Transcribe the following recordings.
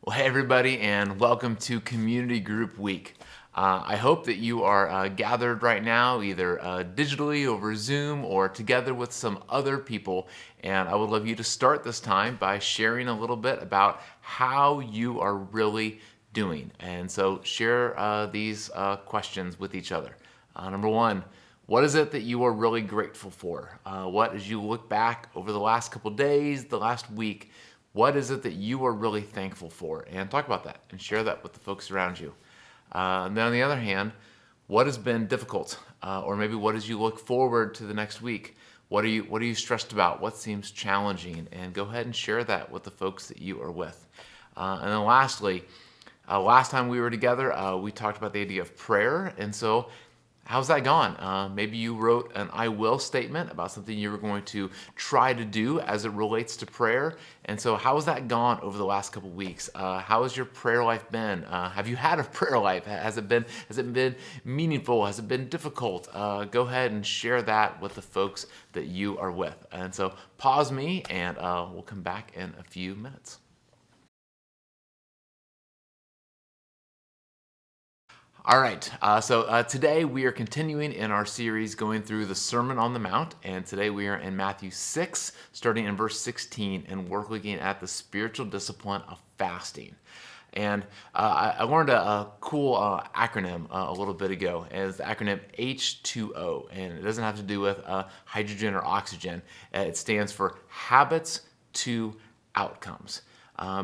Well, hey everybody, and welcome to Community Group Week. I hope that you are gathered right now, either digitally over Zoom or together with some other people. And I would love you to start this time by sharing a little bit about how you are really doing. And so share these questions with each other. Number one, what is it that you are really grateful for? What, as you look back over the last couple days, the last week, what is it that you are really thankful for? And talk about that and share that with the folks around you. And then on the other hand, what has been difficult? Or maybe what as you look forward to the next week? What are you stressed about? What seems challenging? And go ahead and share that with the folks that you are with. And then lastly, last time we were together, we talked about the idea of prayer. And so how's that gone? Maybe you wrote an I will statement about something you were going to try to do as it relates to prayer. And so how has that gone over the last couple weeks? How has your prayer life been? Have you had a prayer life? Has it been meaningful? Has it been difficult? Go ahead and share that with the folks that you are with. And so pause me and we'll come back in a few minutes. All right, so today we are continuing in our series going through the Sermon on the Mount, and today we are in Matthew 6, starting in verse 16, and we're looking at the spiritual discipline of fasting. And I learned a cool acronym a little bit ago, and it's the acronym H2O, and it doesn't have to do with hydrogen or oxygen. It stands for Habits to Outcomes.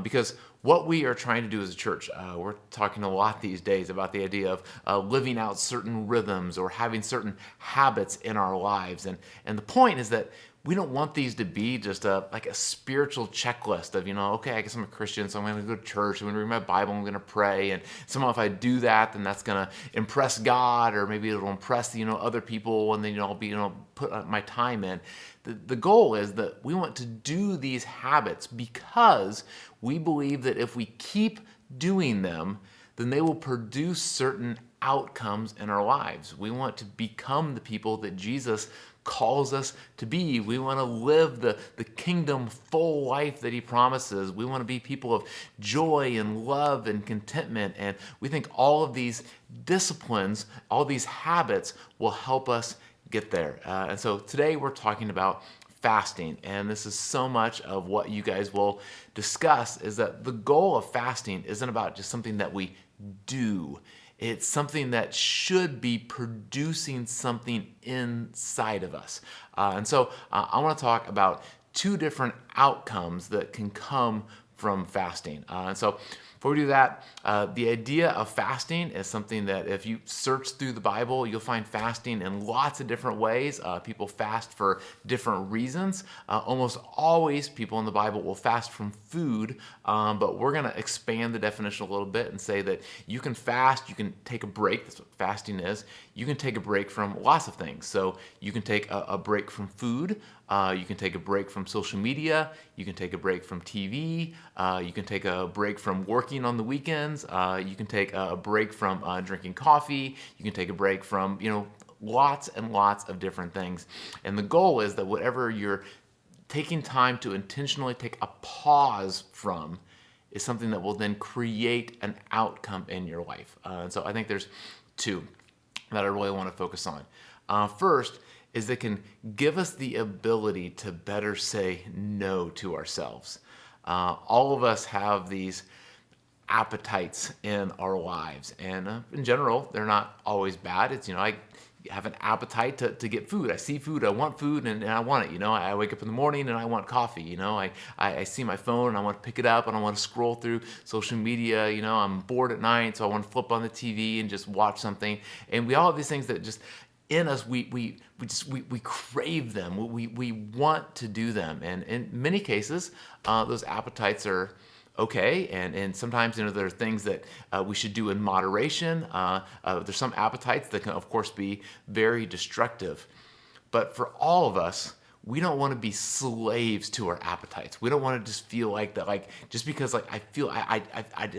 Because what we are trying to do as a church, we're talking a lot these days about the idea of living out certain rhythms or having certain habits in our lives. And the point is that we don't want these to be just like a spiritual checklist of, okay, I guess I'm a Christian, so I'm going to go to church, I'm going to read my Bible, I'm going to pray, and somehow if I do that, then that's going to impress God, or maybe it'll impress, other people, and then, I'll be, put my time in. The goal is that we want to do these habits because we believe that if we keep doing them, then they will produce certain outcomes in our lives. We want to become the people that Jesus calls us to be. We want to live the kingdom full life that he promises. We want to be people of joy and love and contentment. And we think all of these disciplines, all these habits will help us get there. And so today we're talking about fasting, and this is so much of what you guys will discuss, is that the goal of fasting isn't about just something that we do. It's something that should be producing something inside of us. And so I want to talk about two different outcomes that can come from fasting. And so before we do that, the idea of fasting is something that if you search through the Bible, you'll find fasting in lots of different ways. People fast for different reasons. Almost always people in the Bible will fast from food, but we're going to expand the definition a little bit and say that you can fast, you can take a break. That's what fasting is. You can take a break from lots of things. So you can take a break from food. You can take a break from social media. You can take a break from TV. You can take a break from working on the weekends. You can take a break from drinking coffee. You can take a break from, lots and lots of different things. And the goal is that whatever you're taking time to intentionally take a pause from is something that will then create an outcome in your life. And so I think there's two that I really want to focus on. First is they can give us the ability to better say no to ourselves. All of us have these appetites in our lives, and in general, they're not always bad. It's, I have an appetite to get food. I see food, I want food, and I want it. I wake up in the morning and I want coffee. I see my phone and I want to pick it up and I want to scroll through social media. I'm bored at night, so I want to flip on the TV and just watch something. And we all have these things that just in us, we crave them. We want to do them, and in many cases, those appetites are okay, and sometimes there are things that we should do in moderation. There's some appetites that can, of course, be very destructive, but for all of us, we don't want to be slaves to our appetites. We don't want to just feel like that, just because I feel I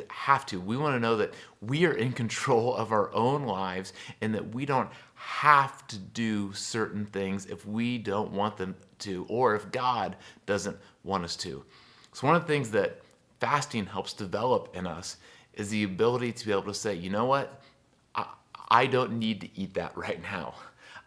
have to. We want to know that we are in control of our own lives and that we don't have to do certain things if we don't want them to, or if God doesn't want us to. So one of the things that fasting helps develop in us is the ability to be able to say, you know what? I don't need to eat that right now.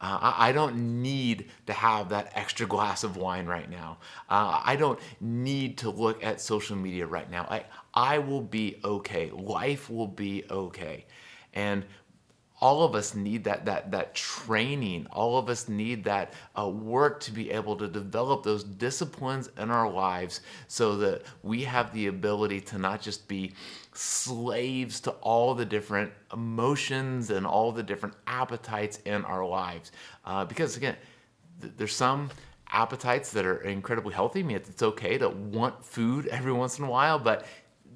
I don't need to have that extra glass of wine right now. I don't need to look at social media right now. I will be okay. Life will be okay. And all of us need that training. All of us need that work to be able to develop those disciplines in our lives so that we have the ability to not just be slaves to all the different emotions and all the different appetites in our lives. Because again, there's some appetites that are incredibly healthy. I mean, it's okay to want food every once in a while, but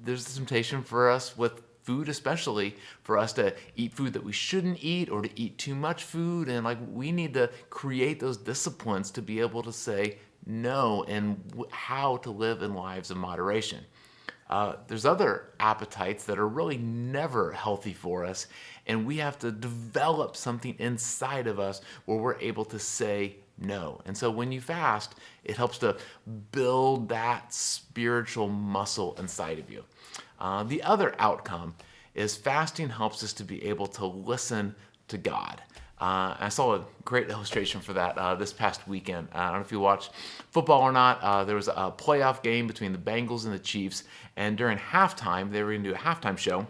there's the temptation for us with food, especially for us to eat food that we shouldn't eat or to eat too much food. And like, we need to create those disciplines to be able to say no and how to live in lives of moderation. There's other appetites that are really never healthy for us, and we have to develop something inside of us where we're able to say no. And so when you fast, it helps to build that spiritual muscle inside of you. The other outcome is fasting helps us to be able to listen to God. I saw a great illustration for that this past weekend. I don't know if you watched football or not. There was a playoff game between the Bengals and the Chiefs, and during halftime, they were going to do a halftime show.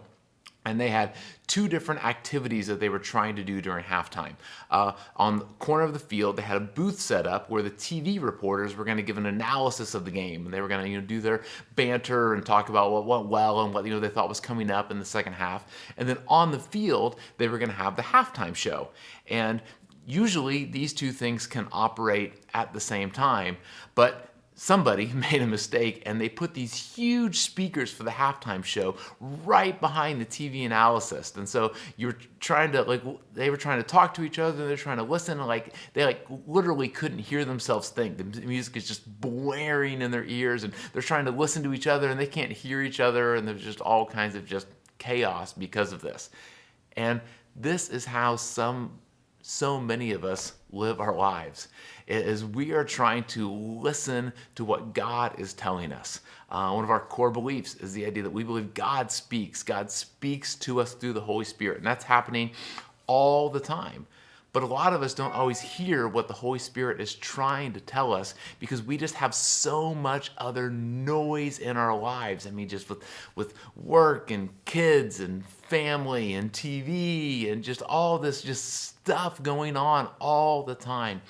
And they had two different activities that they were trying to do during halftime. On the corner of the field, they had a booth set up where the TV reporters were going to give an analysis of the game, and they were going to do their banter and talk about what went well and what they thought was coming up in the second half. And then on the field, they were going to have the halftime show. And usually these two things can operate at the same time, but somebody made a mistake and they put these huge speakers for the halftime show right behind the TV analysis. And so you're trying to they were trying to talk to each other, and they're trying to listen, and they literally couldn't hear themselves think. The music is just blaring in their ears, and they're trying to listen to each other and they can't hear each other, and there's just all kinds of just chaos because of this. And this is how so many of us live our lives, is we are trying to listen to what God is telling us. One of our core beliefs is the idea that we believe God speaks. God speaks to us through the Holy Spirit, and that's happening all the time. But a lot of us don't always hear what the Holy Spirit is trying to tell us because we just have so much other noise in our lives. I mean, just with work and kids and family and TV and just all this just stuff going on all the time.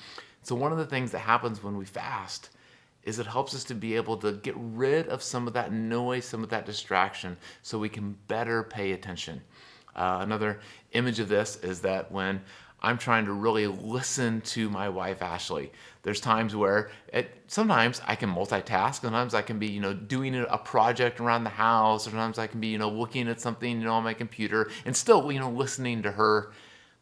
So one of the things that happens when we fast is it helps us to be able to get rid of some of that noise, some of that distraction, so we can better pay attention. Another image of this is that when I'm trying to really listen to my wife, Ashley, there's times where sometimes I can multitask. Sometimes I can be, doing a project around the house. Sometimes I can be, looking at something, on my computer and still, listening to her.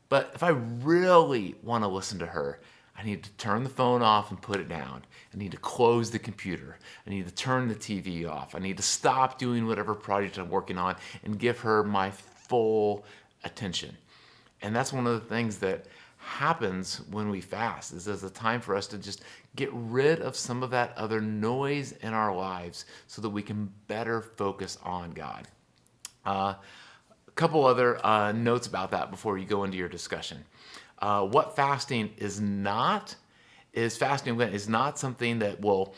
But if I really want to listen to her, I need to turn the phone off and put it down. I need to close the computer. I need to turn the TV off. I need to stop doing whatever project I'm working on and give her my full attention. And that's one of the things that happens when we fast, is there's a time for us to just get rid of some of that other noise in our lives so that we can better focus on God. A couple other notes about that before you go into your discussion. What fasting is not something that will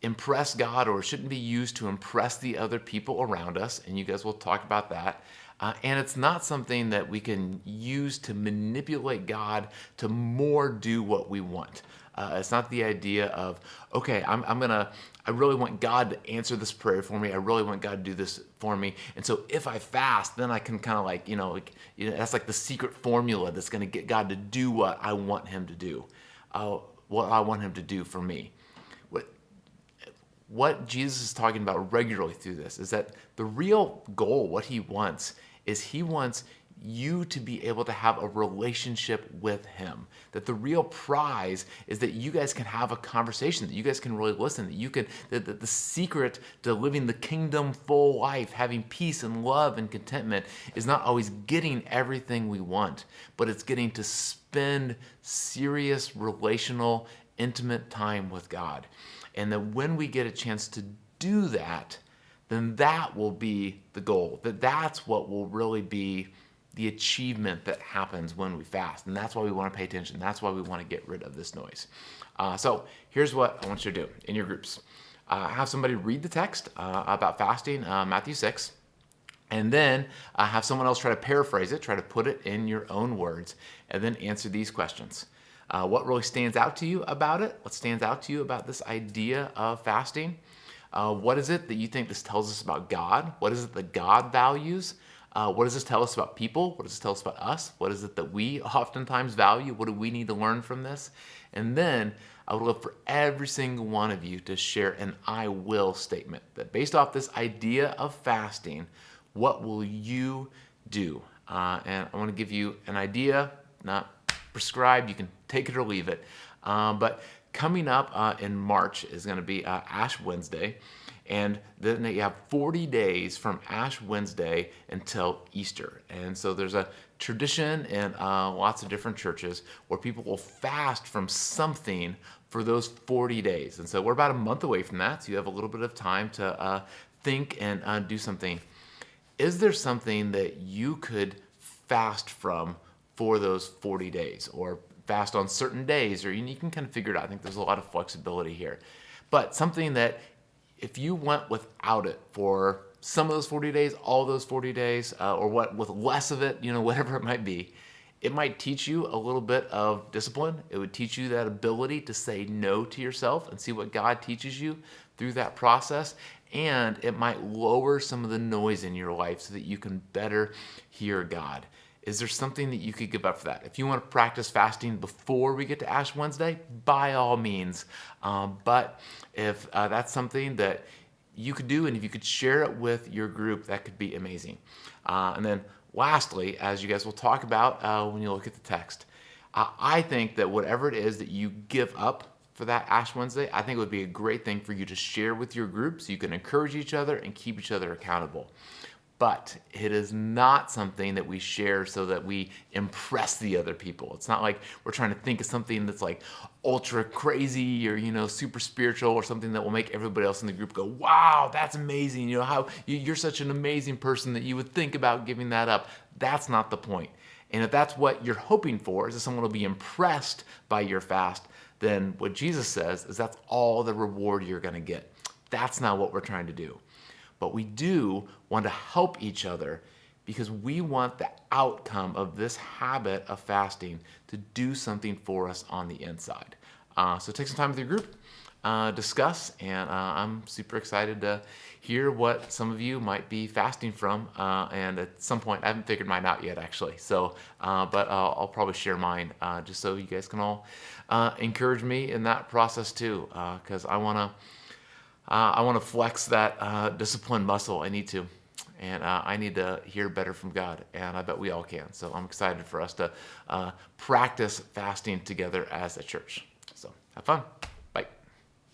impress God, or shouldn't be used to impress the other people around us, and you guys will talk about that. And it's not something that we can use to manipulate God to more do what we want. It's not the idea of, okay, I really want God to answer this prayer for me. I really want God to do this for me. And so if I fast, then I can kind of that's like the secret formula that's going to get God to do what I want him to do, what I want him to do for me. What Jesus is talking about regularly through this is that the real goal, what he wants you to be able to have a relationship with him. That the real prize is that you guys can have a conversation, that you guys can really listen, that the secret to living the kingdom full life, having peace and love and contentment, is not always getting everything we want, but it's getting to spend serious, relational, intimate time with God. And that when we get a chance to do that, then that will be the goal. That's what will really be the achievement that happens when we fast. And that's why we want to pay attention. That's why we want to get rid of this noise. So here's what I want you to do in your groups. Have somebody read the text about fasting, Matthew 6. And then have someone else try to paraphrase it, try to put it in your own words, and then answer these questions. What really stands out to you about it? What stands out to you about this idea of fasting? What is it that you think this tells us about God? What is it that God values? What does this tell us about people? What does this tell us about us? What is it that we oftentimes value? What do we need to learn from this? And then I would love for every single one of you to share an I will statement that based off this idea of fasting, what will you do? And I want to give you an idea, not prescribed. You can take it or leave it. But coming up in March is going to be Ash Wednesday. And then you have 40 days from Ash Wednesday until Easter. And so there's a tradition in lots of different churches where people will fast from something for those 40 days. And so we're about a month away from that. So you have a little bit of time to think and do something. Is there something that you could fast from for those 40 days, or fast on certain days, or you can kind of figure it out? I think there's a lot of flexibility here. But something that if you went without it for some of those 40 days, all those 40 days, or with less of it, whatever it might be, it might teach you a little bit of discipline. It would teach you that ability to say no to yourself and see what God teaches you through that process. And it might lower some of the noise in your life so that you can better hear God. Is there something that you could give up for that? If you want to practice fasting before we get to Ash Wednesday, by all means. But if that's something that you could do, and if you could share it with your group, that could be amazing. And then lastly, as you guys will talk about when you look at the text, I think that whatever it is that you give up for that Ash Wednesday, I think it would be a great thing for you to share with your group so you can encourage each other and keep each other accountable. But it is not something that we share so that we impress the other people. It's not like we're trying to think of something that's like ultra crazy or, super spiritual, or something that will make everybody else in the group go, wow, that's amazing. How you're such an amazing person that you would think about giving that up. That's not the point. And if that's what you're hoping for, is that someone will be impressed by your fast, then what Jesus says is that's all the reward you're going to get. That's not what we're trying to do. But we do want to help each other because we want the outcome of this habit of fasting to do something for us on the inside. So take some time with your group, discuss, and I'm super excited to hear what some of you might be fasting from. And at some point, I haven't figured mine out yet, actually. So, but I'll probably share mine just so you guys can all encourage me in that process too, because I want to flex that discipline muscle. I need to. And I need to hear better from God, and I bet we all can. So I'm excited for us to practice fasting together as a church. So have fun.